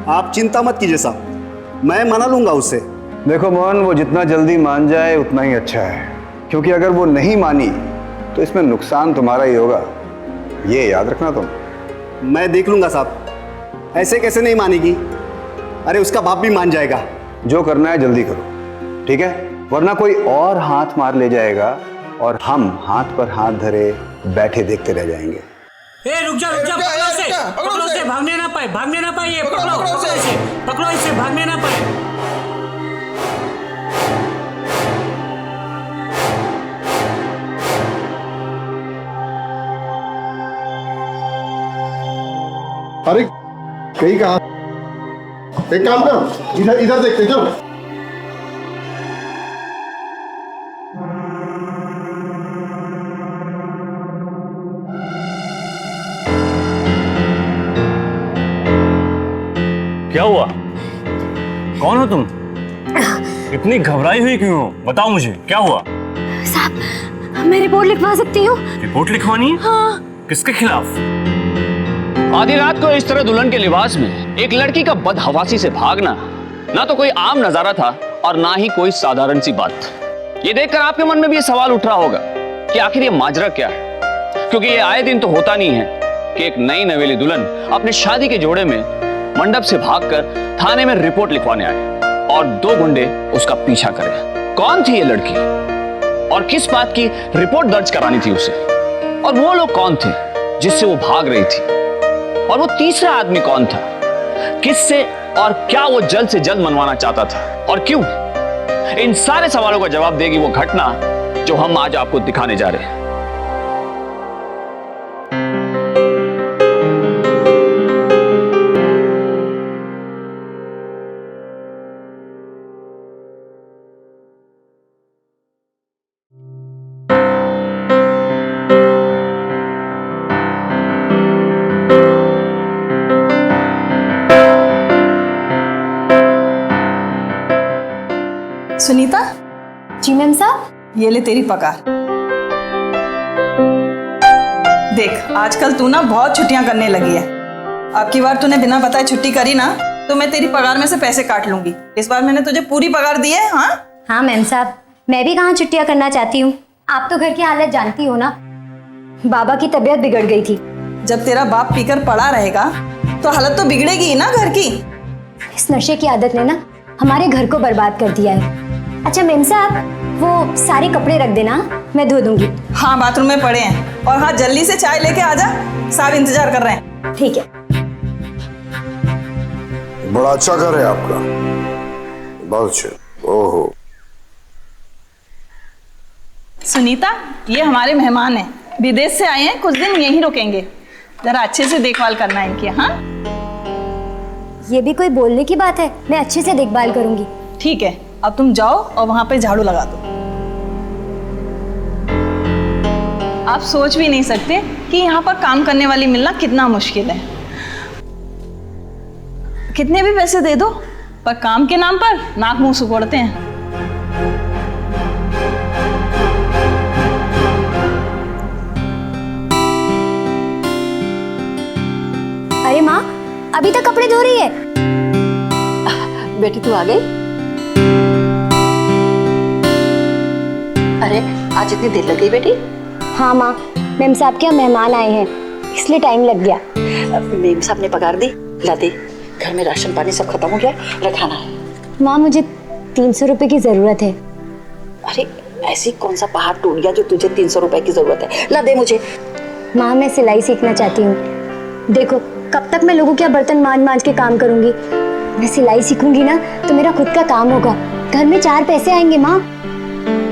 आप चिंता मत कीजिए साहब, मैं मना लूंगा उससे। देखो मोहन, वो जितना जल्दी मान जाए उतना ही अच्छा है, क्योंकि अगर वो नहीं मानी तो इसमें नुकसान तुम्हारा ही होगा, ये याद रखना तुम। मैं देख लूंगा साहब, ऐसे कैसे नहीं मानेगी? अरे उसका बाप भी मान जाएगा। जो करना है जल्दी करो, ठीक है? वरना कोई और हाथ मार ले जाएगा और हम हाथ पर हाथ धरे बैठे देखते रह जाएंगे। रुक जा, पकड़ो से, भागने ना पाए ये, पकड़ो इसे, भागने ना पाए। अरे कहीं कहा, एक काम कर, इधर इधर देखते चल। क्या हुआ? कौन हो तुम? इतनी घबराई हुई क्यों हो? बताओ मुझे, क्या हुआ? साहब, मैं रिपोर्ट लिखवा सकती हूँ? रिपोर्ट लिखवानी है? हाँ। किसके खिलाफ? आधी रात को इस तरह दुल्हन के लिबास में एक लड़की का बदहवासी से भागना ना तो कोई आम नजारा था और ना ही कोई साधारण सी बात। ये देखकर आपके मन में भी ये सवाल उठ रहा होगा कि आखिर ये माजरा क्या है, क्योंकि ये आए दिन तो होता नहीं है कि एक नई नवेली दुल्हन अपने शादी के जोड़े में मंडप से भागकर थाने में रिपोर्ट लिखवाने आए और दो गुंडे उसका पीछा करें। कौन थी ये लड़की और किस बात की रिपोर्ट दर्ज करानी थी उसे, और वो लोग कौन थे जिससे वो भाग रही थी, और वो तीसरा आदमी कौन था, किससे और क्या वो जल्द से जल्द मनवाना चाहता था और क्यों? इन सारे सवालों का जवाब देगी वो घटना जो हम आज आपको दिखाने जा रहे हैं। सुनीता। जी मैम साहब। ये ले तेरी पगार। देख, आजकल तू ना बहुत छुट्टियां करने लगी है। अब की बार तूने बिना बताए छुट्टी करी ना तो मैं तेरी पगार में से पैसे काट लूंगी। इस बार मैंने तुझे पूरी पगार दी है। हाँ मैम साहब, मैं भी कहाँ छुट्टियां करना चाहती हूँ। आप तो घर की हालत जानती हो ना, बाबा की तबीयत बिगड़ गई थी। जब तेरा बाप पीकर पड़ा रहेगा तो हालत तो बिगड़ेगी ही ना घर की। इस नशे की आदत ने ना हमारे घर को बर्बाद कर दिया है। अच्छा मैम साहब, वो सारे कपड़े रख देना, मैं धो दूंगी। हाँ, बाथरूम में पड़े हैं। और हाँ, जल्दी से चाय लेके आ जा, साहब इंतजार कर रहे हैं। ठीक है। बड़ा अच्छा घर है आपका, बहुत अच्छा। ओहो सुनीता, ये हमारे मेहमान हैं, विदेश से आए हैं, कुछ दिन यहीं रुकेंगे। जरा अच्छे से देखभाल करना है इनकी। हाँ, ये भी कोई बोलने की बात है? मैं अच्छे से देखभाल करूंगी। ठीक है, अब तुम जाओ और वहां पे झाड़ू लगा दो। आप सोच भी नहीं सकते कि यहाँ पर काम करने वाली मिलना कितना मुश्किल है। कितने भी पैसे दे दो, पर काम के नाम पर नाक मुंह सुकोड़ते हैं। अरे माँ, अभी तक कपड़े धो रही है? बेटी तू आ गई? अरे आज इतनी देर लग गई बेटी? हाँ माँ, मेम साहब के यहाँ मेहमान आए हैं, इसलिए टाइम लग गया। मेम साहब ने पगार दी? ला दे, घर में राशन पानी सब खत्म हो गया, रखाना है। माँ मुझे 300 रुपए की जरूरत है। अरे ऐसी कौन सा पहाड़ टूट गया जो तुझे 300 रुपए की जरूरत है? ला दे मुझे। माँ मैं सिलाई सीखना चाहती हूँ। देखो कब तक मैं लोगों के बर्तन मांज मांज के काम करूंगी। मैं सिलाई सीखूंगी ना तो मेरा खुद का काम होगा, घर में 4 पैसे आएंगे। माँ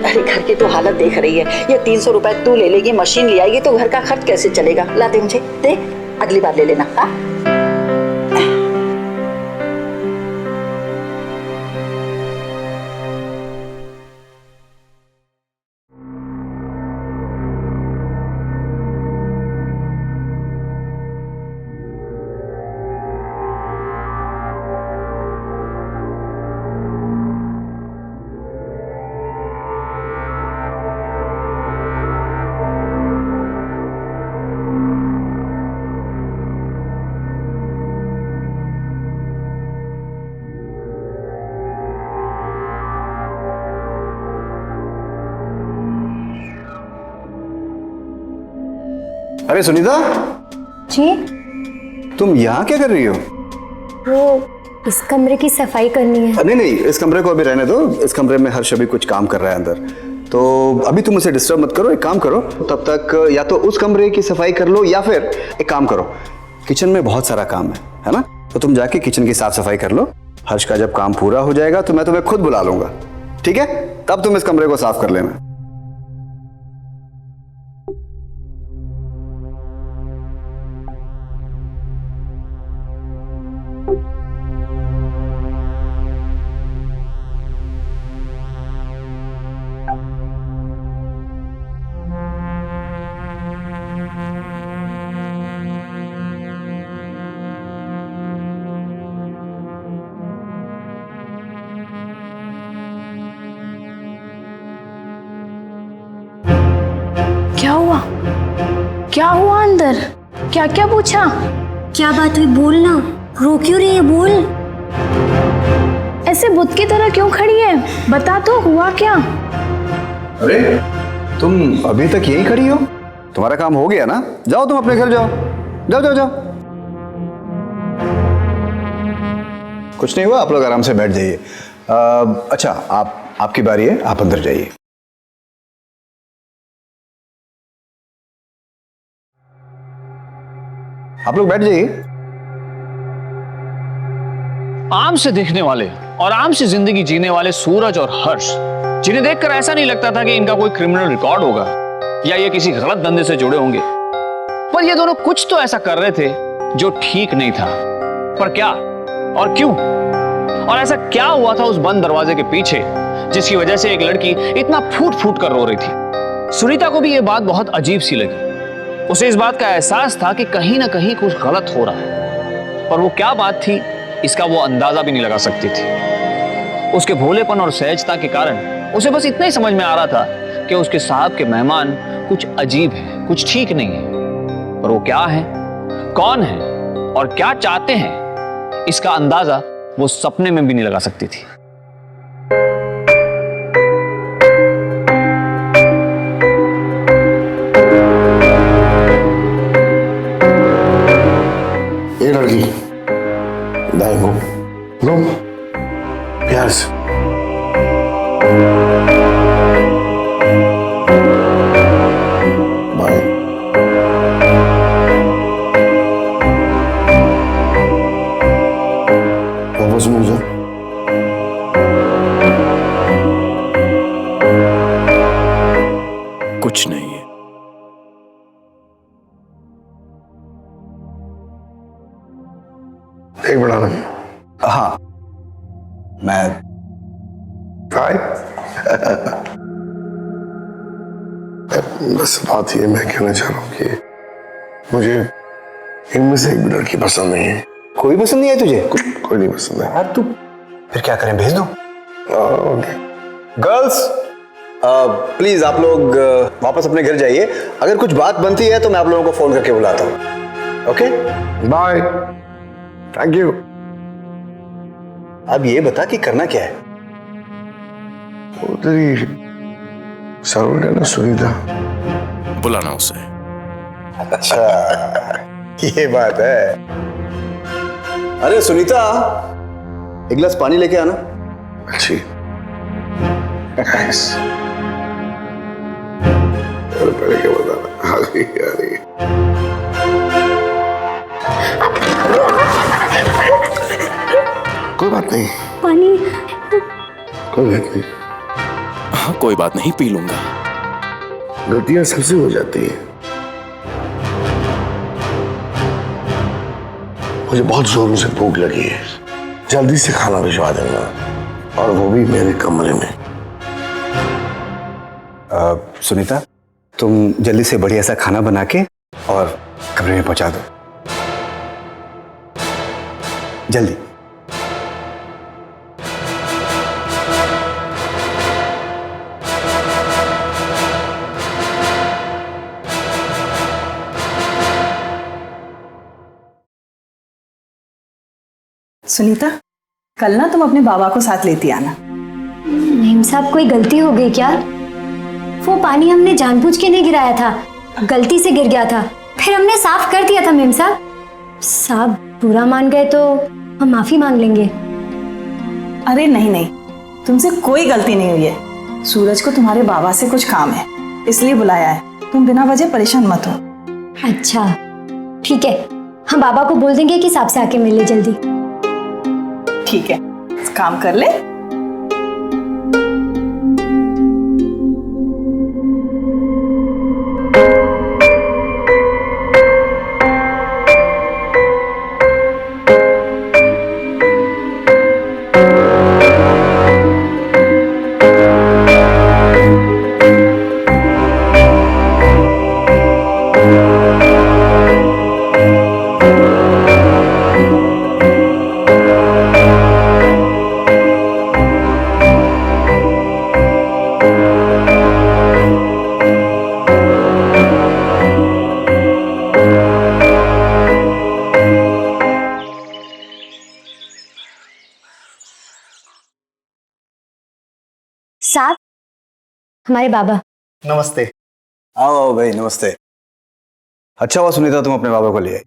अरे घर की तो हालत देख रही है, ये 300 रुपए तू ले लेगी, मशीन ले आएगी तो घर का खर्च कैसे चलेगा? ला दे मुझे, दे, अगली बार ले लेना। हाँ अरे सुनीता, जी तुम यहाँ क्या कर रही हो? वो इस कमरे की सफाई करनी है। नहीं नहीं, इस कमरे को अभी रहने दो। इस कमरे में हर्ष अभी कुछ काम कर रहा है अंदर, तो अभी तुम उसे डिस्टर्ब मत करो। एक काम करो, तब तक या तो उस कमरे की सफाई कर लो, या फिर एक काम करो, किचन में बहुत सारा काम है ना, तो तुम जाके किचन की साफ सफाई कर लो। हर्ष का जब काम पूरा हो जाएगा तो मैं तुम्हें खुद बुला लूंगा, ठीक है? तब तुम इस कमरे को साफ कर लेना। क्या हुआ अंदर? क्या क्या पूछा? क्या बात हुई? बोल ना, रो क्यों रही है? बोल। ऐसे बुत की तरह क्यों खड़ी है? बता तो, हुआ क्या? अरे तुम अभी तक यही खड़ी हो? तुम्हारा काम हो गया ना? जाओ तुम अपने घर जाओ, जाओ जाओ जाओ। कुछ नहीं हुआ, आप लोग आराम से बैठ जाइए। अच्छा, आपकी बारी है, आप अंदर जाइए। आप लोग बैठ जाइए। आम से दिखने वाले और आम से जिंदगी जीने वाले सूरज और हर्ष, जिन्हें देखकर ऐसा नहीं लगता था कि इनका कोई क्रिमिनल रिकॉर्ड होगा या ये किसी गलत धंधे से जुड़े होंगे, पर ये दोनों कुछ तो ऐसा कर रहे थे जो ठीक नहीं था। पर क्या और क्यों? और ऐसा क्या हुआ था उस बंद दरवाजे के पीछे जिसकी वजह से एक लड़की इतना फूट फूट कर रो रही थी? सुनीता को भी यह बात बहुत अजीब सी लगी। उसे इस बात का एहसास था कि कहीं ना कहीं कुछ गलत हो रहा है, पर वो क्या बात थी इसका वो अंदाजा भी नहीं लगा सकती थी। उसके भोलेपन और सहजता के कारण उसे बस इतना ही समझ में आ रहा था कि उसके साहब के मेहमान कुछ अजीब है, कुछ ठीक नहीं है। पर वो क्या है, कौन है और क्या चाहते हैं, इसका अंदाजा वो सपने में भी नहीं लगा सकती थी। ये लड़की दाएं घूम, घूम प्यार से। बाएं, वापस मुड़ जा। कुछ नहीं है। एक बढ़ा ना। हाँ, मैं बस बात ये मैं कहना चाह रहा हूँ कि मुझे इनमें से एक भी लड़की पसंद नहीं है। कोई पसंद नहीं है तुझे? कोई नहीं पसंद है यार तू फिर क्या करें, भेज दो? ओके। गर्ल्स प्लीज आप लोग वापस अपने घर जाइए। अगर कुछ बात बनती है तो मैं आप लोगों को फोन करके बुलाता हूँ। Okay, bye, thank you. अब ये बता कि करना क्या है? वो तेरी सर्वेंट है ना सुनीता, बुलाना उसे। अच्छा ये बात है। अरे सुनीता, एक गिलास पानी लेके आना। अच्छी। थैंक्स। पहले क्या बताना? आ रही आ रही। कोई बात नहीं, पानी। कोई बात नहीं। हाँ कोई बात नहीं, पी लूंगा। गलतियां सबसे हो जाती है। मुझे बहुत जोरों से भूख लगी है, जल्दी से खाना भिजवा देना, और वो भी मेरे कमरे में। सुनीता, तुम जल्दी से बढ़िया सा खाना बना के और कमरे में पहुंचा दो, जल्दी। सुनीता, कल ना तुम अपने बाबा को साथ लेती आना। नईम साहब, कोई गलती हो गई क्या? वो पानी हमने जानबूझ के नहीं गिराया था, गलती से गिर गया था। फिर हमने साफ कर दिया था मेम साहब। साहब बुरा मान गए तो हम माफी मांग लेंगे। अरे नहीं नहीं, तुमसे कोई गलती नहीं हुई है। सूरज को तुम्हारे बाबा से कुछ काम है, इसलिए बुलाया है। तुम बिना वजह परेशान मत हो। अच्छा ठीक है, हम बाबा को बोल देंगे कि साहब से आके मिल ले जल्दी। ठीक है, काम कर ले। साहब हमारे बाबा। नमस्ते। आओ आओ भाई, नमस्ते। अच्छा हुआ सुनीता तुम अपने बाबा को ले आई।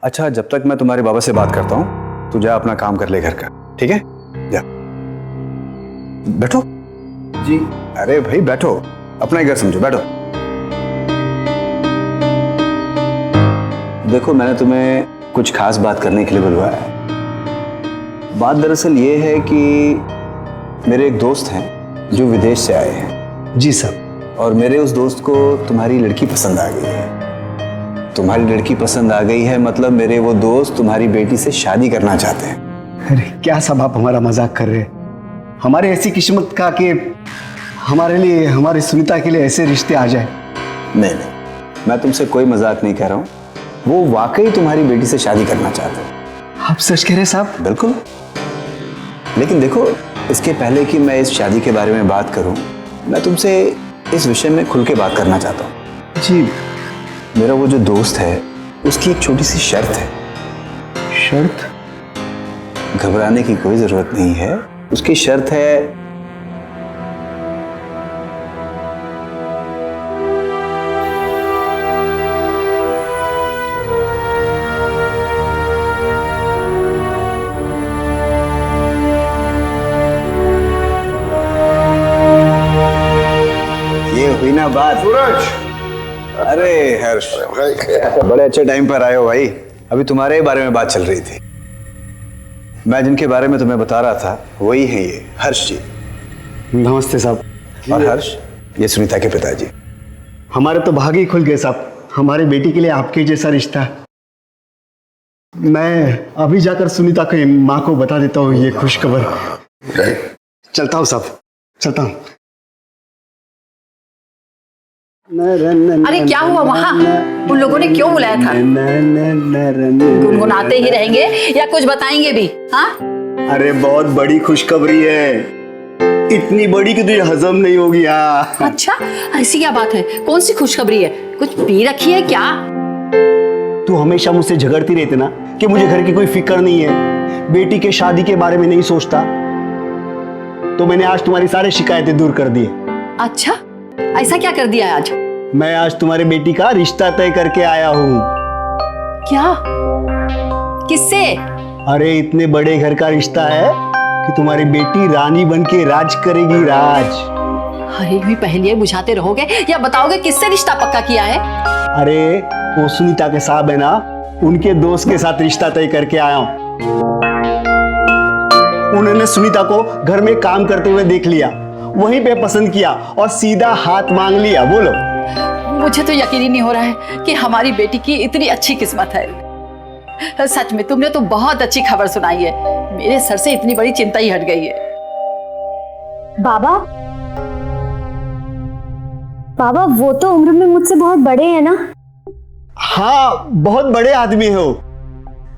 अच्छा, जब तक मैं तुम्हारे बाबा से बात करता हूँ तू जा अपना काम कर ले घर का, ठीक है? जा बैठो। जी अरे भाई बैठो, अपना ही घर समझो, बैठो। देखो मैंने तुम्हें कुछ खास बात करने के लिए बुलवाया है। बात दरअसल ये है कि मेरे एक दोस्त हैं जो विदेश से आए हैं। जी सर। और मेरे उस दोस्त को तुम्हारी लड़की पसंद आ गई है। तुम्हारी लड़की पसंद आ गई है मतलब मेरे वो दोस्त तुम्हारी बेटी से शादी करना चाहते हैं। अरे क्या सब आप हमारा मजाक कर रहे हैं? हमारे ऐसी किस्मत का कि हमारे लिए, हमारी सुनीता के लिए ऐसे रिश्ते आ जाए। नहीं नहीं, मैं तुमसे कोई मजाक नहीं कर रहा हूँ। वो वाकई तुम्हारी बेटी से शादी करना चाहते हैं। आप सच कह रहे हैं साहब? बिल्कुल। लेकिन देखो, इसके पहले कि मैं इस शादी के बारे में बात करूं, मैं तुमसे इस विषय में खुल के बात करना चाहता हूं। जी। मेरा वो जो दोस्त है उसकी एक छोटी सी शर्त है। शर्त? घबराने की कोई जरूरत नहीं है। उसकी शर्त है हुई ना बात। सूरज, अरे हर्ष, भाई बड़े अच्छे टाइम पर आए हो भाई। अभी तुम्हारे ही बारे में बात चल रही थी। मैं जिनके बारे में तुम्हें बता रहा था वही है ये हर्ष जी। नमस्ते साहब। और हर्ष, ये सुनीता के पिताजी। हमारे तो भाग ही खुल गए साहब, हमारी बेटी के लिए आपके जैसा रिश्ता। मैं अभी जाकर सुनीता के माँ को बता देता हूँ ये खुशखबर। चलता हूँ साहब, चलता हूँ। अरे क्या हुआ वहाँ? उन लोगों ने क्यों बुलाया था? गुनगुनाते ही रहेंगे या कुछ बताएंगे भी? हाँ? अरे बहुत बड़ी खुशखबरी है, इतनी बड़ी कि तुझे हजम नहीं होगी। अच्छा, ऐसी क्या बात है? कौन सी खुशखबरी है? कुछ पी रखी है क्या? तू हमेशा मुझसे झगड़ती रहती ना कि मुझे घर की कोई फिक्र नहीं है, बेटी के शादी के बारे में नहीं सोचता, तो मैंने आज तुम्हारी सारी शिकायतें दूर कर दी। अच्छा, ऐसा क्या कर दिया आज? मैं आज तुम्हारी बेटी का रिश्ता तय करके आया हूँ। क्या? किससे? अरे इतने बड़े घर का रिश्ता है कि तुम्हारी बेटी रानी बन के राज करेगी, राज। अरे भी पहेलियां बुझाते रहोगे या बताओगे किससे रिश्ता पक्का किया है? अरे वो सुनीता के साहब है ना, उनके दोस्त के साथ रिश्ता तय करके आया हूँ। उन्होंने सुनीता को घर में काम करते हुए देख लिया, वहीं पे पसंद किया और सीधा हाथ मांग लिया। बोलो। मुझे तो यकीन ही नहीं हो रहा है कि हमारी बेटी की इतनी अच्छी किस्मत है। सच में तुमने तो बहुत अच्छी खबर सुनाई है। मेरे सर से इतनी बड़ी चिंता ही हट गई है। बाबा, बाबा वो तो उम्र में मुझसे बहुत बड़े हैं ना? हाँ, बहुत बड़े आदमी हो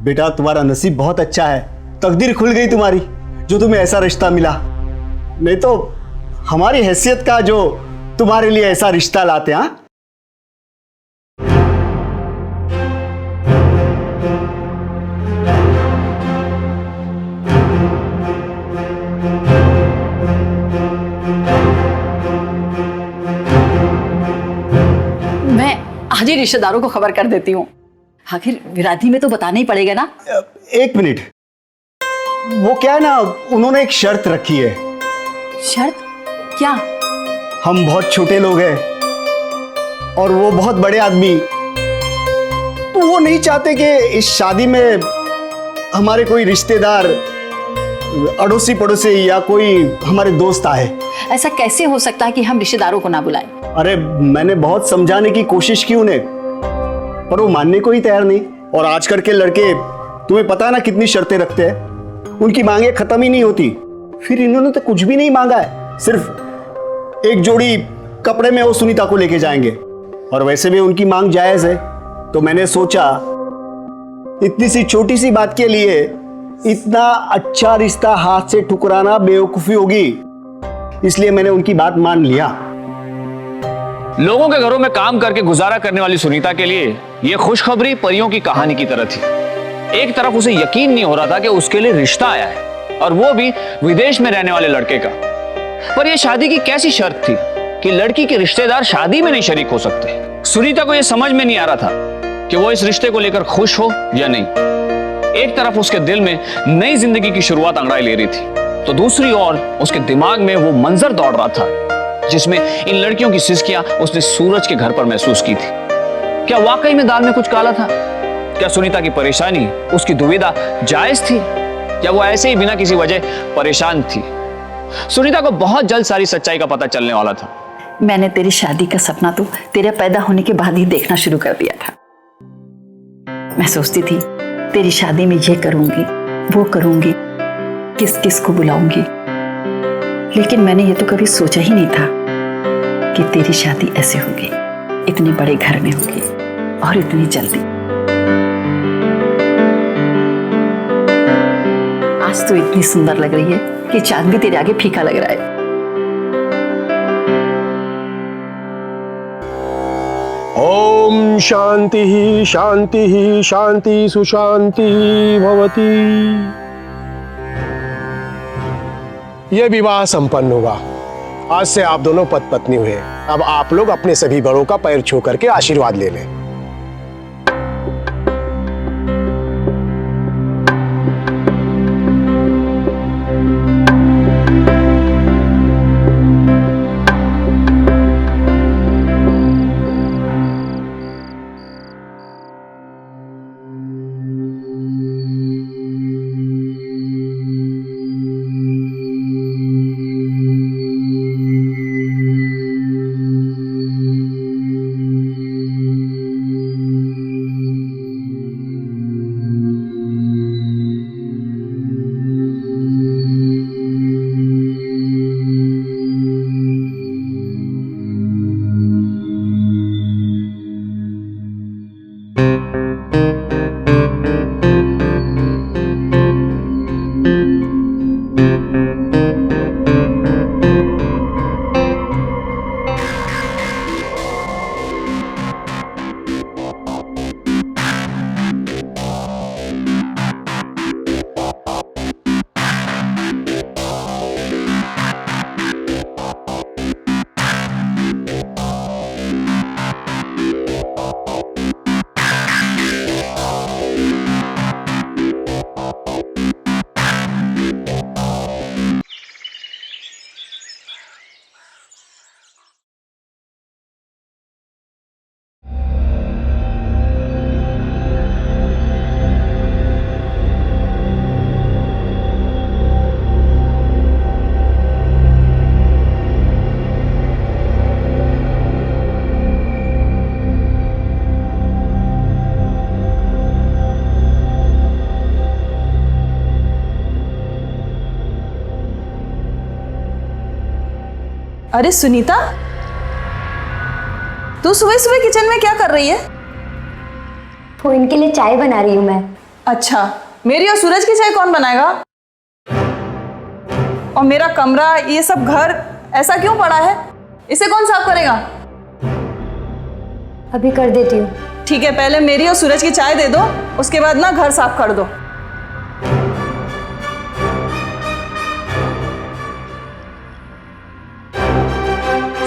बेटा। तुम्हारा नसीब बहुत अच्छा है, तकदीर खुल गई तुम्हारी जो तुम्हें ऐसा रिश्ता मिला। नहीं तो हमारी हैसियत का जो तुम्हारे लिए ऐसा रिश्ता लाते। हाँ, मैं आज आज ही रिश्तेदारों को खबर कर देती हूँ। आखिर विराधी में तो बताना ही पड़ेगा ना। एक मिनट, वो क्या है ना, उन्होंने एक शर्त रखी है। शर्त क्या? हम बहुत छोटे लोग हैं और वो बहुत बड़े आदमी, तो वो नहीं चाहते कि इस शादी में हमारे कोई रिश्तेदार, अड़ोसी पड़ोसी या कोई हमारे दोस्त आए। ऐसा कैसे हो सकता है कि हम रिश्तेदारों को ना बुलाएं? अरे मैंने बहुत समझाने की कोशिश की उन्हें, पर वो मानने को ही तैयार नहीं। और आजकल के लड़के, तुम्हें पता है ना कितनी शर्तें रखते हैं, उनकी मांगे खत्म ही नहीं होती। फिर इन्होंने तो कुछ भी नहीं मांगा है, सिर्फ एक जोड़ी कपड़े में वो सुनीता को लेके जाएंगे, और वैसे भी उनकी मांग जायज है। तो मैंने सोचा इतनी सी छोटी सी बात के लिए इतना अच्छा रिश्ता हाथ से ठुकराना बेवकूफी होगी, इसलिए मैंने उनकी बात मान लिया। लोगों के घरों में काम करके गुजारा करने वाली सुनीता के लिए यह खुशखबरी परियों की कहानी की तरह थी। एक तरफ उसे यकीन नहीं हो रहा था कि उसके लिए रिश्ता आया है, और वो भी विदेश में रहने वाले लड़के का। पर यह शादी की कैसी शर्त थी कि लड़की के रिश्तेदार शादी में नहीं शरीक हो सकते। सुनीता को यह समझ में नहीं आ रहा था कि वो इस रिश्ते को लेकर खुश हो या नहीं। एक तरफ उसके दिल में नई जिंदगी की शुरुआत अंगड़ाई ले रही थी, तो दूसरी ओर उसके दिमाग में वो मंजर दौड़ रहा था जिसमें इन लड़कियों की सिसकियां उसने सूरज के घर पर महसूस की थी। क्या वाकई में दाल में कुछ काला था? क्या सुनीता की परेशानी, उसकी दुविधा जायज थी, या वो ऐसे ही बिना किसी वजह परेशान थी? सुनीता को बहुत जल्द सारी सच्चाई का पता चलने वाला था। मैंने तेरी शादी का सपना तो तेरे पैदा होने के बाद ही देखना शुरू कर दिया था। मैं सोचती थी तेरी शादी में ये करूंगी, वो करूंगी, किस किस को बुलाऊंगी, लेकिन मैंने ये तो कभी सोचा ही नहीं था कि तेरी शादी ऐसे होगी, इतने बड़े घर में होगी और इतनी जल्दी। आज तो इतनी सुंदर लग रही है कि चांद भी तेरे आगे फीका लग रहा है। ओम शांति ही शांति ही शांति सुशांति भवती। यह विवाह संपन्न हुआ। आज से आप दोनों पति पत्नी हुए। अब आप लोग अपने सभी बड़ों का पैर छू करके आशीर्वाद ले लें। अरे सुनीता, तू सुबह सुबह किचन में क्या कर रही है? वो इनके लिए चाय बना रही हूँ मैं। अच्छा, मेरी और सूरज की चाय कौन बनाएगा? और मेरा कमरा, ये सब घर ऐसा क्यों पड़ा है? इसे कौन साफ करेगा? अभी कर देती हूँ। ठीक है, पहले मेरी और सूरज की चाय दे दो, उसके बाद ना घर साफ कर दो।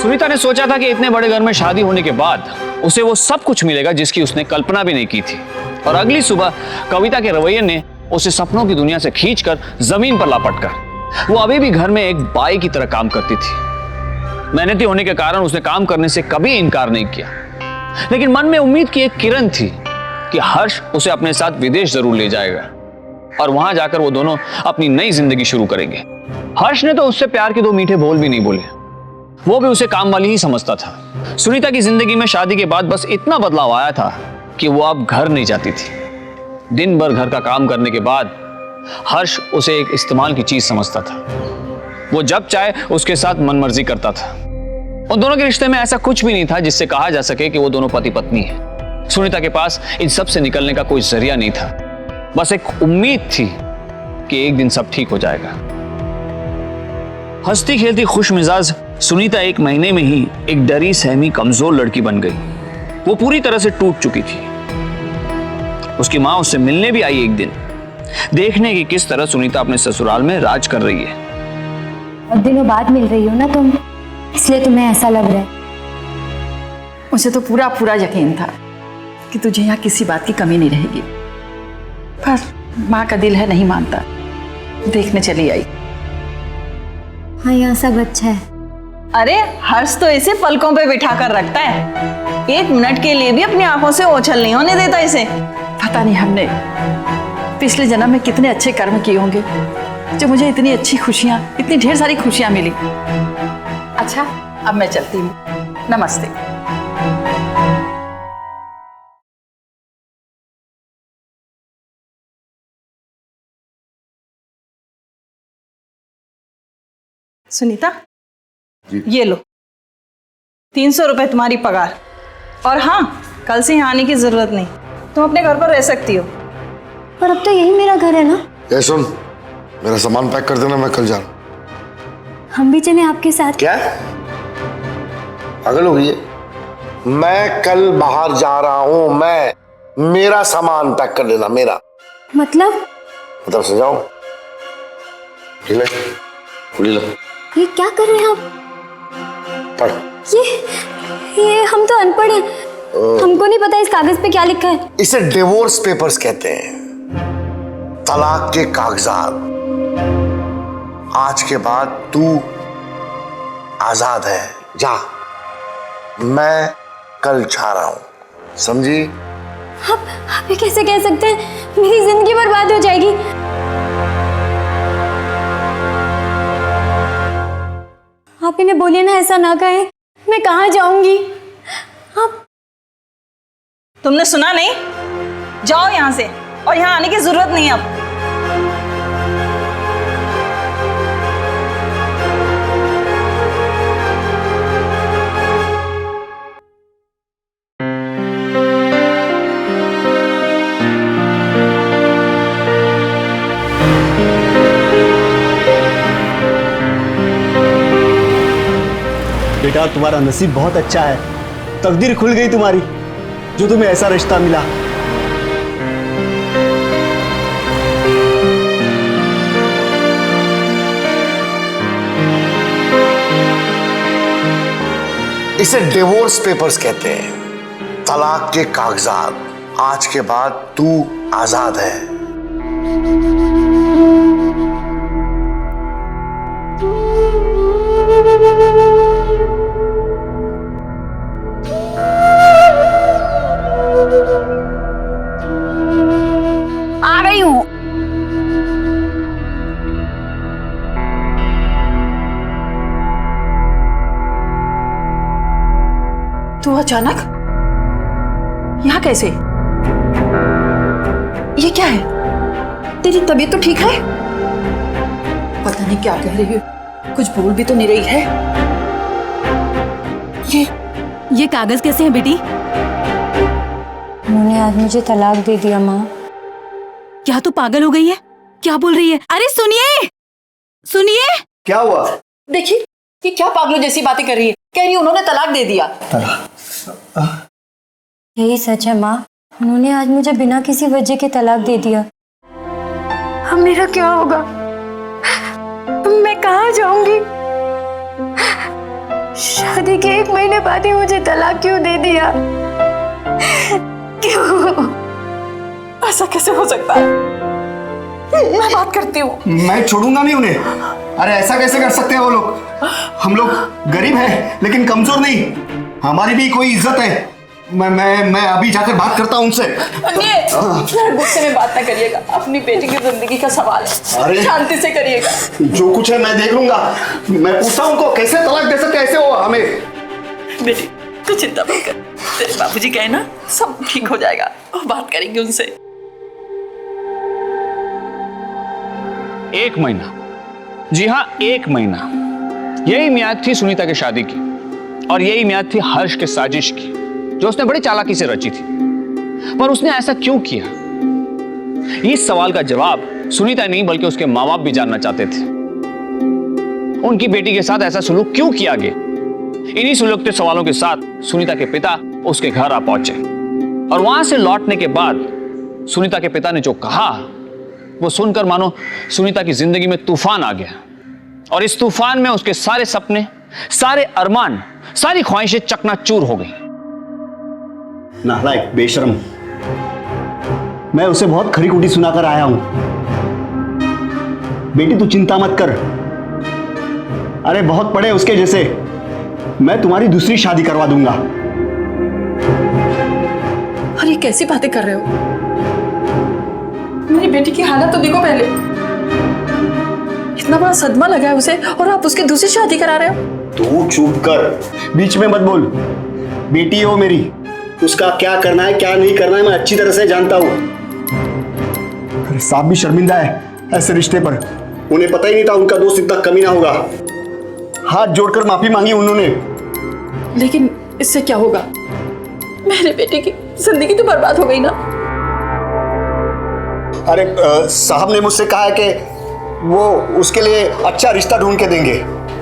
सुनीता ने सोचा था कि इतने बड़े घर में शादी होने के बाद उसे वो सब कुछ मिलेगा जिसकी उसने कल्पना भी नहीं की थी। और अगली सुबह कविता के रवैये ने उसे सपनों की दुनिया से खींचकर जमीन पर लापट कर। वो अभी भी घर में एक बाई की तरह काम करती थी। मेहनती होने के कारण उसने काम करने से कभी इनकार नहीं किया, लेकिन मन में उम्मीद की एक किरण थी कि हर्ष उसे अपने साथ विदेश जरूर ले जाएगा और वहां जाकर वो दोनों अपनी नई जिंदगी शुरू करेंगे। हर्ष ने तो उससे प्यार के दो मीठे बोल भी नहीं बोले, वो भी उसे काम वाली ही समझता था। सुनीता की जिंदगी में शादी के बाद बस इतना बदलाव आया था कि वो अब घर नहीं जाती थी। दिन भर घर का काम करने के बाद हर्ष उसे एक इस्तेमाल की चीज समझता था। वो जब चाहे उसके साथ मनमर्जी करता था। उन दोनों के रिश्ते में ऐसा कुछ भी नहीं था जिससे कहा जा सके कि वो दोनों पति पत्नी हैं। सुनीता के पास इन सब से निकलने का कोई जरिया नहीं था, बस एक उम्मीद थी कि एक दिन सब ठीक हो जाएगा। हंसती खेलती खुश मिजाज सुनीता एक महीने में ही एक डरी सहमी कमजोर लड़की बन गई। वो पूरी तरह से टूट चुकी थी। उसकी मां उससे मिलने भी आई एक दिन, देखने की किस तरह सुनीता अपने ससुराल में राज कर रही है। बहुत दिनों बाद मिल रही हो ना तुम, इसलिए तुम्हें ऐसा लग रहा है। मुझे तो पूरा पूरा यकीन था कि तुझे यहाँ किसी बात की कमी नहीं रहेगी, पर माँ का दिल है नहीं मानता। देखने चली आई। हाँ, यहाँ सब अच्छा है। अरे हर्ष तो इसे पलकों पे बिठा कर रखता है, एक मिनट के लिए भी अपनी आंखों से ओझल नहीं होने देता इसे। पता नहीं हमने पिछले जन्म में कितने अच्छे कर्म किए होंगे जो मुझे इतनी अच्छी खुशियां, इतनी ढेर सारी खुशियां मिली। अच्छा, अब मैं चलती हूँ। नमस्ते। सुनीता, ये लो 300 रुपए तुम्हारी पगार। और हाँ, कल से यहाँ आने की जरूरत नहीं, तुम अपने घर पर रह सकती हो। पर अब तो यही मेरा घर है ना। ये सुन, मेरा सामान पैक कर देना, मैं कल जा रहा हूं। हम भी चलें आपके साथ? क्या पागल हो गई है? मैं कल बाहर जा रहा हूं। मेरा सामान पैक कर देना। मेरा मतलब समझाओ। ठीक है, खुली लो। ये क्या कर रहे हैं आप? पढ़। ये हम तो अनपढ़ हैं, हमको नहीं पता इस कागज पे क्या लिखा है। इसे डिवोर्स पेपर्स कहते हैं, तलाक के कागजात। आज के बाद तू आजाद है, जा। मैं कल जा रहा हूं, समझी? आप ये कैसे कह सकते हैं? मेरी जिंदगी बर्बाद हो जाएगी। आप इन्हें बोलिए ना, ऐसा ना कहें। मैं कहाँ जाऊंगी? आप तुमने सुना नहीं? जाओ यहाँ से, और यहाँ आने की जरूरत नहीं अब। बेटा, तुम्हारा नसीब बहुत अच्छा है, तकदीर खुल गई तुम्हारी, जो तुम्हें ऐसा रिश्ता मिला। इसे डिवोर्स पेपर्स कहते हैं, तलाक के कागजात। आज के बाद तू आजाद है। आ रही हूं। तू अचानक यहाँ कैसे? ये क्या है? तेरी तबीयत तो ठीक है? पता नहीं क्या कह रही है, कुछ बोल भी तो नहीं रही है। ये कागज कैसे हैं बेटी? उन्होंने आज मुझे तलाक दे दिया। माँ, क्या तू पागल हो गई है? क्या बोल रही है? अरे सुनिए, सुनिए। क्या हुआ? देखिए, ये क्या पागलों जैसी बातें कर रही है। कह रही है उन्होंने तलाक दे दिया। यही सच है माँ, उन्होंने आज मुझे बिना किसी वजह के तलाक दे दिया। अब मेरा क्या होगा? मैं कहाँ जाऊंगी? शादी के 1 महीने बाद ही मुझे तलाक क्यों दे दिया? क्यों? ऐसा कैसे हो सकता है? मैं बात करती हूँ। मैं छोड़ूंगा नहीं उन्हें। अरे ऐसा कैसे कर सकते हैं वो लोग? हम लोग गरीब हैं लेकिन कमजोर नहीं, हमारी भी कोई इज्जत है। मैं अभी जाकर बात करता हूँ उनसे। गुस्से में बात ना करिएगा, अपनी बेटी की जिंदगी का सवाल है। अरे शांति से करिएगा। जो कुछ है मैं देख लूंगा। मैं पूछता हूँ उनको कैसे तलाक दे सकते, ऐसे हो हमें। बेटी तू चिंता मत कर, तेरे बाबूजी कहे ना सब ठीक हो जाएगा, और बात करेंगे उनसे। 1 महीना, जी हाँ 1 महीना, यही मियाद थी सुनीता की शादी की, और यही मियाद थी हर्ष के साजिश की, जो उसने बड़ी चालाकी से रची थी। पर उसने ऐसा क्यों किया? इस सवाल का जवाब सुनीता नहीं बल्कि उसके माँ बाप भी जानना चाहते थे। उनकी बेटी के साथ ऐसा सुलूक क्यों किया गया? इन्हीं सुलगते सवालों के साथ सुनीता के पिता उसके घर आ पहुंचे, और वहां से लौटने के बाद सुनीता के पिता ने जो कहा वो सुनकर मानो सुनीता की जिंदगी में तूफान आ गया, और इस तूफान में उसके सारे सपने, सारे अरमान, सारी ख्वाहिशें चकनाचूर हो गई। नालायक, बेशरम, मैं उसे बहुत खरी कुटी सुनाकर आया हूं। बेटी तू चिंता मत कर, अरे बहुत पड़े उसके जैसे, मैं तुम्हारी दूसरी शादी करवा दूंगा। और ये कैसी बातें कर रहे हो? मेरी बेटी की हालत तो देखो पहले, इतना बड़ा सदमा लगा है उसे, और आप उसकी दूसरी शादी करा रहे हो। तू चुप कर, बीच में मत बोल। बेटी हो मेरी, उसका क्या करना है क्या नहीं करना है मैं अच्छी तरह से जानता हूं। अरे साहब भी शर्मिंदा है ऐसे रिश्ते पर, उन्हें पता ही नहीं था उनका दोस्त इतना कमीना होगा। हाथ जोड़कर माफी मांगी उन्होंने। लेकिन इससे क्या होगा? मेरे बेटे की जिंदगी तो बर्बाद हो गई ना। अरे साहब ने मुझसे कहा है कि वो उसके लिए अच्छा रिश्ता ढूंढ के देंगे।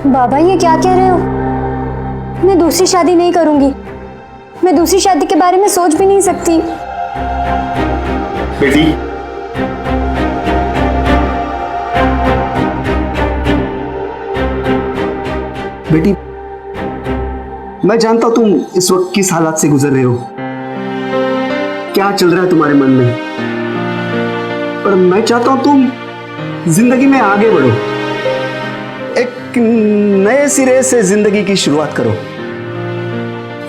बाबा ये क्या कह रहे हो? मैं दूसरी शादी नहीं करूंगी, मैं दूसरी शादी के बारे में सोच भी नहीं सकती। बेटी, बेटी मैं जानता हूं तुम इस वक्त किस हालात से गुजर रहे हो, क्या चल रहा है तुम्हारे मन में, पर मैं चाहता हूं तुम जिंदगी में आगे बढ़ो, एक नए सिरे से जिंदगी की शुरुआत करो,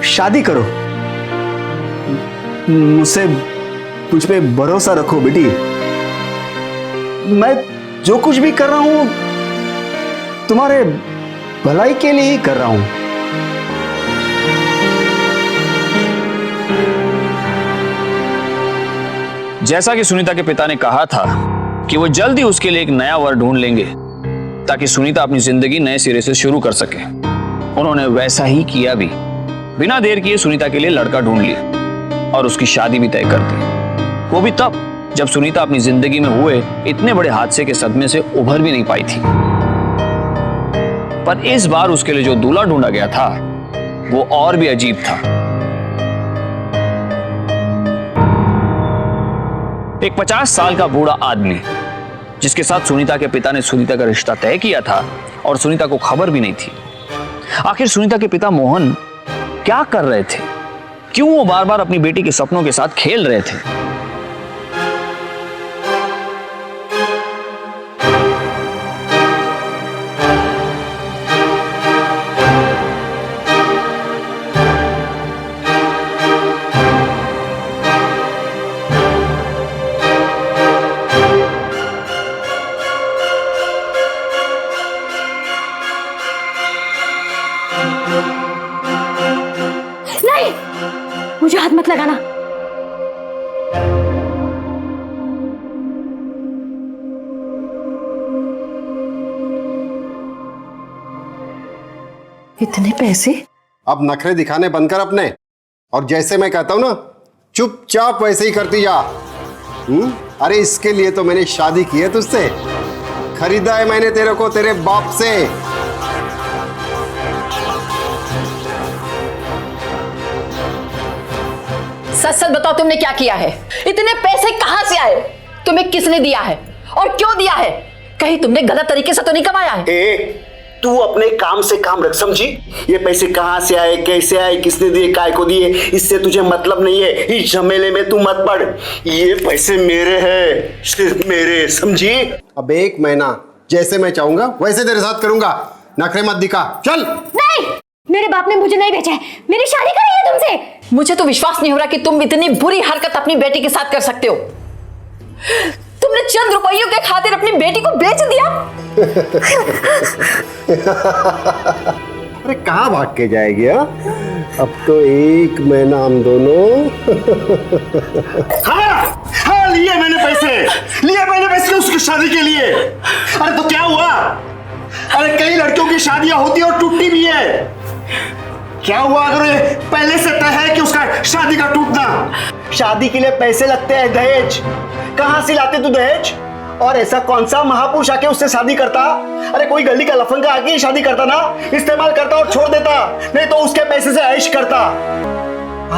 शादी करो। मुझसे मुझ पे भरोसा रखो बेटी, मैं जो कुछ भी कर रहा हूं तुम्हारे भलाई के लिए ही कर रहा हूं। जैसा कि सुनीता के पिता ने कहा था कि वो जल्द ही उसके लिए एक नया वर ढूंढ लेंगे ताकि सुनीता अपनी जिंदगी नए सिरे से शुरू कर सके, उन्होंने वैसा ही किया भी। बिना देर किए सुनीता के लिए लड़का ढूंढ लिया और उसकी शादी भी तय कर दी। वो भी तब जब सुनीता अपनी जिंदगी में हुए इतने बड़े हादसे के सदमे से उभर भी नहीं पाई थी। पर इस बार उसके लिए जो दूल्हा ढूंढा गया था वो और भी अजीब था। एक 50 साल का बूढ़ा आदमी जिसके साथ सुनीता के पिता ने सुनीता का रिश्ता तय किया था और सुनीता को खबर भी नहीं थी। आखिर सुनीता के पिता मोहन क्या कर रहे थे? क्यों वो बार बार अपनी बेटी के सपनों के साथ खेल रहे थे? नहीं, मुझे हाथ मत लगाना। इतने पैसे? अब नखरे दिखाने बंद कर अपने, और जैसे मैं कहता हूं ना चुपचाप वैसे ही करती जा। अरे इसके लिए तो मैंने शादी की है तुझसे, खरीदा है मैंने तेरे को तेरे बाप से। सच सच बताओ तुमने क्या किया है? इतने पैसे कहां से आए? तुम्हें किसने दिया है और क्यों दिया है? कहीं तुमने गलत तरीके से तो नहीं कमाया है? तू अपने काम से काम रख, समझी? ये पैसे कहाँ से आए, कैसे आए, किसने दिए, काय को दिए, इससे तुझे मतलब नहीं है। इस झमेले में तू मत पड़। ये पैसे मेरे हैं, सिर्फ मेरे, समझी? अब 1 महीना जैसे मैं चाहूंगा वैसे तेरे साथ करूंगा, नखरे मत दिखा, चल। नहीं, मेरे बाप ने मुझे नहीं भेजा है, मेरी शादी कराई है तुमसे। मुझे तो विश्वास नहीं हो रहा कि तुम इतनी बुरी हरकत अपनी बेटी के साथ कर सकते हो। तुमने चंद रुपयों के खातिर अपनी बेटी को बेच दिया। अरे कहाँ भाग के जाएगी? अब तो 1 महीना हम दोनों। हाँ, लिए मैंने पैसे उसकी शादी के लिए। अरे तो क्या हुआ? अरे कई लड़कियों की शादियां होती है और टूटती भी है। क्या हुआ अगर ये पहले से तय है कि उसका शादी का टूटना? शादी के लिए पैसे लगते हैं, दहेज। कहां से लाते तू दहेज? और ऐसा कौन सा महापुरुष आके उससे शादी करता? अरे कोई गली का लफंगा आके ही शादी करता ना, इस्तेमाल करता और छोड़ देता, नहीं तो उसके पैसे से ऐश करता।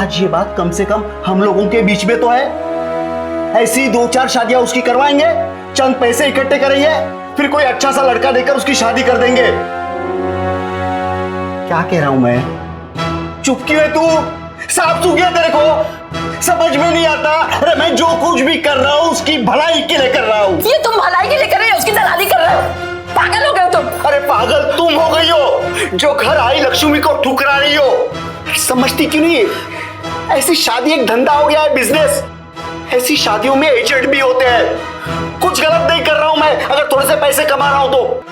आज ये बात कम से कम हम लोगों के बीच में तो है। ऐसी 2-4 शादियां उसकी करवाएंगे, चंद पैसे इकट्ठे करेंगे, फिर कोई अच्छा सा लड़का देकर उसकी शादी कर देंगे। क्या कह रहा हूं मैं? चुप क्यों है तू? सांप सूख गया तेरे को? समझ में नहीं आता? अरे मैं जो कुछ भी कर रहा हूँ उसकी भलाई के लिए कर रहा हूँ। ये तुम भलाई के लिए कर रहे हो, उसकी दलाली कर रहे हो? पागल हो गए हो तुम? अरे पागल तुम हो गई हो जो घर आई लक्ष्मी को ठुकरा रही हो। समझती क्यों नहीं? ऐसी शादी एक धंधा हो गया है, बिजनेस। ऐसी शादियों में एजेंट भी होते हैं। कुछ गलत नहीं कर रहा हूं मैं, अगर थोड़े से पैसे कमा रहा हूं तो।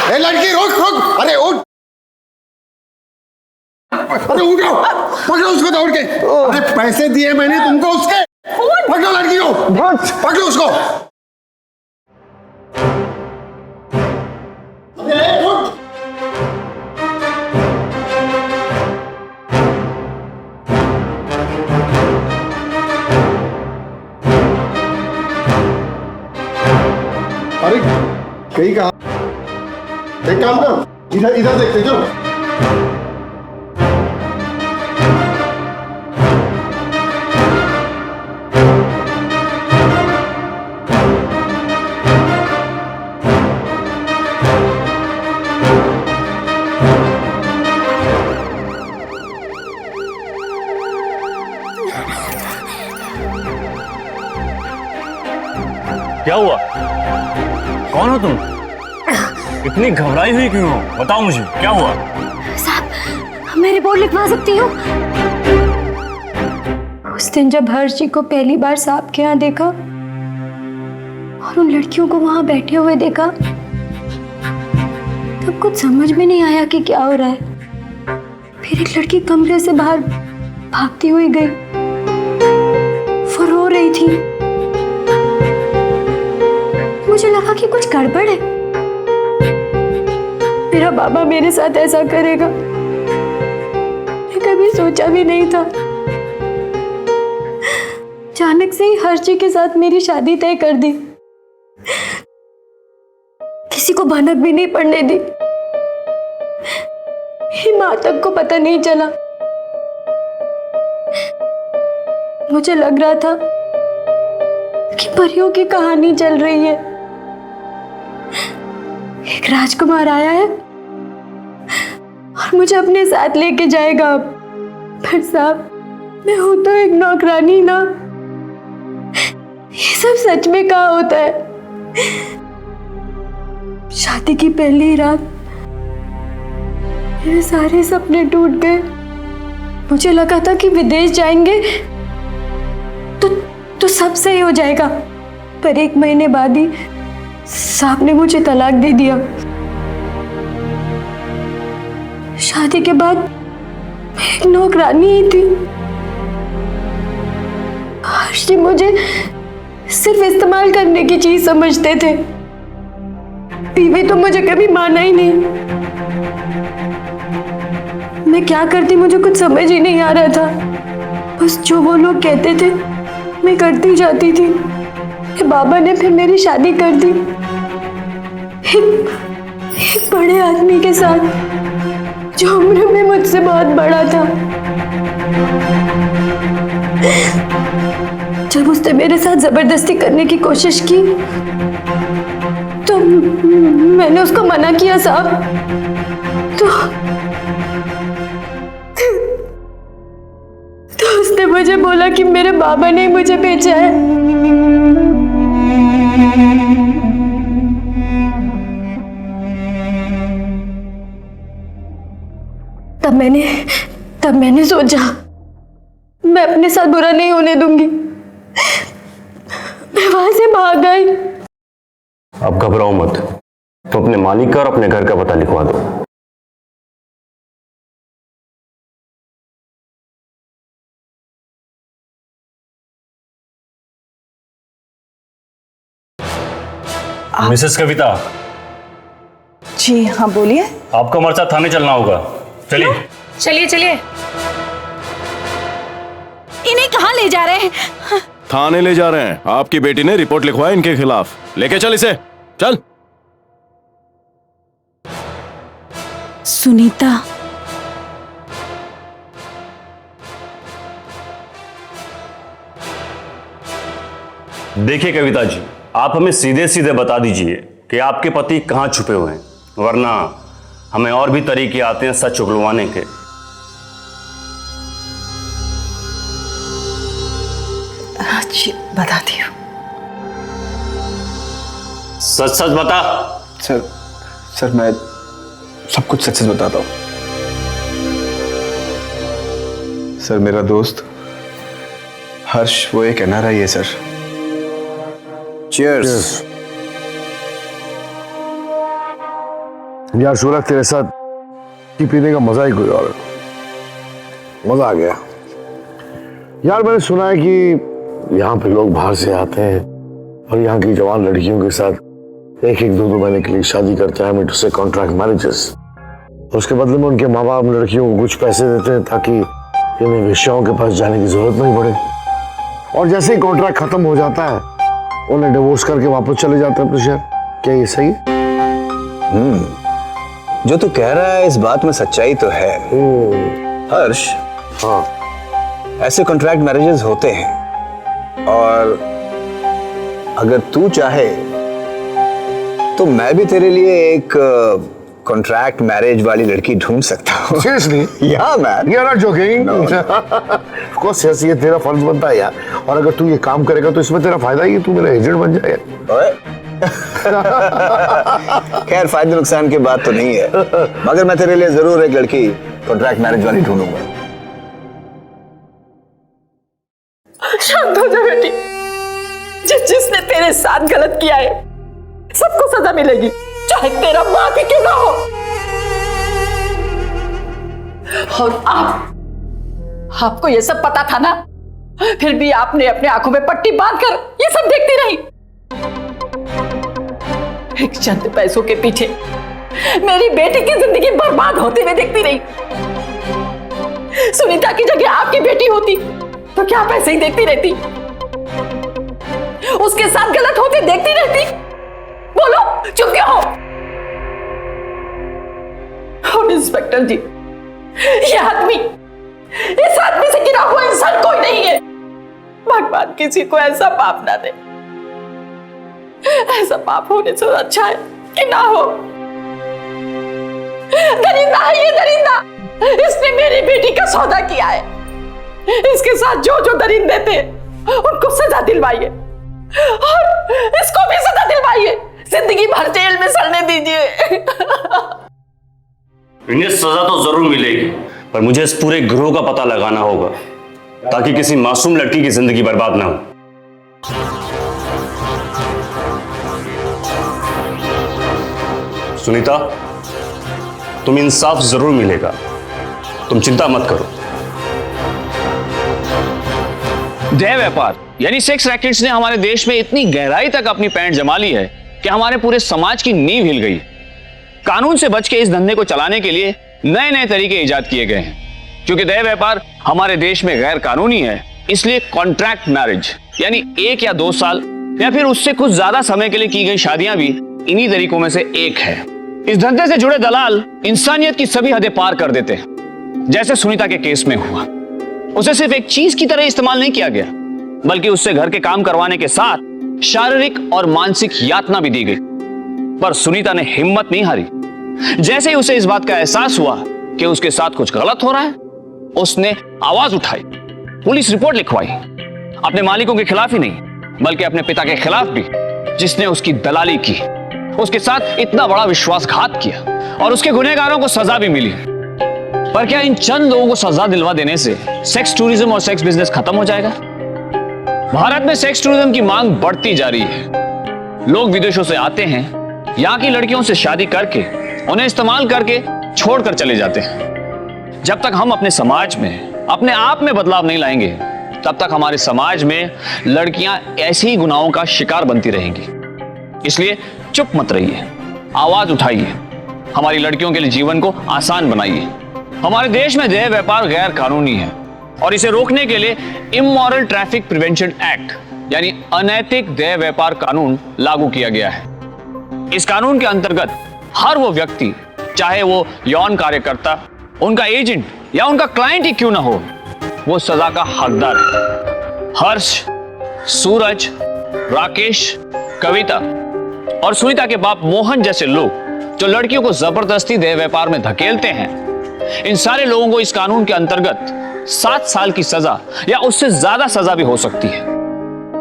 ए लड़की रुक, अरे उठ, अरे उठ जाओ, पकड़ो उसको दौड़ के। अरे पैसे दिए मैंने तुमको उसके, पकड़ो लड़की को, पकड़ो उसको। उठ। अरे कहीं कहा, एक काम कर, इधर देखते चलो। क्या हुआ? कौन हो तुम? इतनी घबराई हुई क्यों हो? बताओ मुझे, क्या हुआ? साहब, मैं रिपोर्ट लिखवा सकती हूँ? उस दिन जब हर्षी को पहली बार साहब के यहाँ देखा और उन लड़कियों को वहां बैठे हुए देखा, तब कुछ समझ में नहीं आया कि क्या हो रहा है। फिर एक लड़की कमरे से बाहर भागती हुई गई, वो रो रही थी। मुझे लगा कि कुछ गड़बड़ है, मेरा बाबा मेरे साथ ऐसा करेगा, मैं कभी सोचा भी नहीं था। अचानक से ही हर्षी के साथ मेरी शादी तय कर दी, किसी को भनक भी नहीं पड़ने दी। मेरी माँ तक को पता नहीं चला। मुझे लग रहा था कि परियों की कहानी चल रही है। एक राजकुमार आया है और मुझे अपने साथ लेके जाएगा। पर साहब, मैं हूं तो एक नौकरानी ना। ये सब सच में कहाँ होता है? शादी की पहली रात मेरे सारे सपने टूट गए। मुझे लगा था कि विदेश जाएंगे तो सब सही हो जाएगा, पर 1 महीने बाद ही साहब ने मुझे तलाक दे दिया। शादी के बाद मैं एक नौकरानी ही थी। हर्षी मुझे सिर्फ इस्तेमाल करने की चीज समझते थे। बीवी तो मुझे कभी माना ही नहीं। मैं क्या करती मुझे कुछ समझ ही नहीं आ रहा था। बस जो वो लोग कहते थे मैं करती जाती थी। बाबा ने फिर मेरी शादी कर दी एक बड़े आदमी के साथ जो उम्र में मुझसे बहुत बड़ा था। जब उसने मेरे साथ जबरदस्ती करने की कोशिश की तो मैंने उसको मना किया साहब। तो उसने मुझे बोला कि मेरे बाबा ने मुझे भेजा है। तब मैंने सोचा मैं अपने साथ बुरा नहीं होने दूंगी। मैं वहां से भाग गई। अब घबराओ मत, तो अपने मालिक का और अपने घर का पता लिखवा दो। मिसेस कविता। जी हाँ बोलिए। आपको हमारे साथ थाने चलना होगा, चलिए। चलिए चलिए। इन्हें कहाँ ले जा रहे हैं? थाने ले जा रहे हैं। आपकी बेटी ने रिपोर्ट लिखवाई इनके खिलाफ। लेके चल इसे, चल। सुनीता, देखिए कविता जी, आप हमें सीधे सीधे बता दीजिए कि आपके पति कहाँ छुपे हुए हैं, वरना हमें और भी तरीके आते हैं सच उगलवाने के। जी बताती हूँ। सच सच बता। सर मैं सब कुछ सच बताता हूँ। सर मेरा दोस्त हर्ष वो एक एनआरआई है सर। चीयर्स। यार सूरज, तेरे साथ टी पीने का मजा ही कोई और है। मजा आ गया यार। मैंने सुना है कि यहाँ पे लोग बाहर से आते हैं और यहाँ की जवान लड़कियों के साथ एक एक दो महीने के लिए शादी करते हैं, मीट से कॉन्ट्रैक्ट मैरिजेस। उसके बदले में उनके माँ बाप लड़कियों को कुछ पैसे देते हैं ताकि इन्हें वेश्याओं के पास जाने की जरूरत नहीं पड़े। और जैसे ही कॉन्ट्रैक्ट खत्म हो जाता है उन्हें डिवोर्स करके वापस चले जाते हैं अपने शहर। क्या ये सही है? जो तू कह रहा है इस बात में सच्चाई तो है हर्ष। हाँ, ऐसे कॉन्ट्रैक्ट मैरिजेस होते हैं और अगर तू चाहे तो मैं भी तेरे लिए एक कॉन्ट्रैक्ट मैरिज वाली लड़की ढूंढ सकता हूँ। Seriously? Yeah man, you are not joking? Of course yes, ये तेरा फर्ज बनता है यार। और अगर तू ये काम करेगा तो इसमें तेरा फायदा ही है, तू मेरा एजेंट बन जाएगा। खैर फायदे नुकसान की बात तो नहीं है, मगर मैं तेरे लिए जरूर एक लड़की कॉन्ट्रैक्ट मैरिज वाली ढूंढूंगा। शांत हो जा बेटी। जिसने तेरे साथ गलत किया है सबको सजा मिलेगी, चाहे तेरा बाप ही क्यों ना हो। और आपको ये सब पता था ना, फिर भी आपने अपने आंखों में पट्टी बांधकर ये सब देखती रही। एक चंद पैसों के पीछे मेरी बेटी की जिंदगी बर्बाद होते हुए देखती रही। सुनीता की जगह आपकी बेटी होती तो क्या पैसे ही देखती रहती? उसके साथ गलत होते देखती रहती? बोलो, चुप क्यों हो? और इंस्पेक्टर जी, ये आदमी, इस आदमी से गिरा हुआ इंसान कोई नहीं है। भगवान किसी को ऐसा पाप ना दे। ऐसा पाप होने से अच्छा है कि ना हो। दरिंदा है ये, दरिंदा। इसने मेरी बेटी का सौदा किया है। इसके साथ जो दरिंदे थे उनको सजा दिलवाइए और इसको भी सजा दिलवाइए। जिंदगी भर जेल में सड़ने दीजिए। इन्हें सजा तो जरूर मिलेगी, पर मुझे इस पूरे गिरोह का पता लगाना होगा ताकि किसी मासूम लड़की की जिंदगी बर्बाद ना हो। सुनीता, तुम इंसाफ जरूर मिलेगा, तुम चिंता मत करो। देह व्यापार यानी सेक्स रैकेट्स ने हमारे देश में इतनी गहराई तक अपनी पैंट जमा ली है कि हमारे पूरे समाज की नींव हिल गई। कानून से बच के इस धंधे को चलाने के लिए नए नए तरीके इजाद किए गए हैं। क्योंकि देह व्यापार हमारे देश में गैर कानूनी है, इसलिए कॉन्ट्रैक्ट मैरिज यानी 1 या 2 साल या फिर उससे कुछ ज्यादा समय के लिए की गई शादियां भी इन्हीं तरीकों में से एक है। इस धंधे से जुड़े दलाल इंसानियत की सभी हदें पार कर देते हैं। जैसे सुनीता के केस में हुआ, उसे सिर्फ एक चीज की तरह इस्तेमाल नहीं किया गया, बल्कि उससे घर के काम करवाने के साथ शारीरिक और मानसिक यातना भी दी गई। पर सुनीता ने हिम्मत नहीं हारी। जैसे ही उसे इस बात का एहसास हुआ कि उसके साथ कुछ गलत हो रहा है, उसने आवाज उठाई, पुलिस रिपोर्ट लिखवाई। अपने मालिकों के खिलाफ ही नहीं, बल्कि अपने पिता के खिलाफ भी, जिसने उसकी दलाली की, उसके साथ इतना बड़ा विश्वासघात किया, और उसके गुनहगारों को सजा भी मिली। पर क्या इन चंद लोगों को सजा दिलवा देने से सेक्स टूरिज्म और सेक्स बिजनेस खत्म हो जाएगा? भारत में सेक्स टूरिज्म की मांग बढ़ती जा रही है। लोग विदेशों से आते हैं, यहाँ की लड़कियों से शादी करके उन्हें इस्तेमाल करके छोड़कर चले जाते हैं। जब तक हम अपने समाज में अपने आप में बदलाव नहीं लाएंगे, तब तक हमारे समाज में लड़कियां ऐसे ही गुनाहों का शिकार बनती रहेंगी। इसलिए चुप मत रहिए, आवाज उठाइए, हमारी लड़कियों के लिए जीवन को आसान बनाइए। हमारे देश में देह व्यापार गैर कानूनी है और इसे रोकने के लिए इमोरल ट्रैफिक प्रिवेंशन एक्ट यानी अनैतिक देह व्यापार कानून लागू किया गया है। इस कानून के अंतर्गत हर वो व्यक्ति, चाहे वो यौन कार्यकर्ता, उनका एजेंट या उनका क्लाइंट ही क्यों ना हो, वो सजा का हकदार है। हर्ष, सूरज, राकेश, कविता और सुनीता के बाप मोहन जैसे लोग जो लड़कियों को जबरदस्ती देह व्यापार में धकेलते हैं, इन सारे लोगों को इस कानून के अंतर्गत 7 साल की सजा या उससे ज्यादा सजा भी हो सकती है।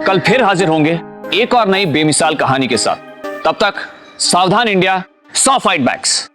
कल फिर हाजिर होंगे एक और नई बेमिसाल कहानी के साथ। तब तक सावधान इंडिया, 100 फाइट बैक्स।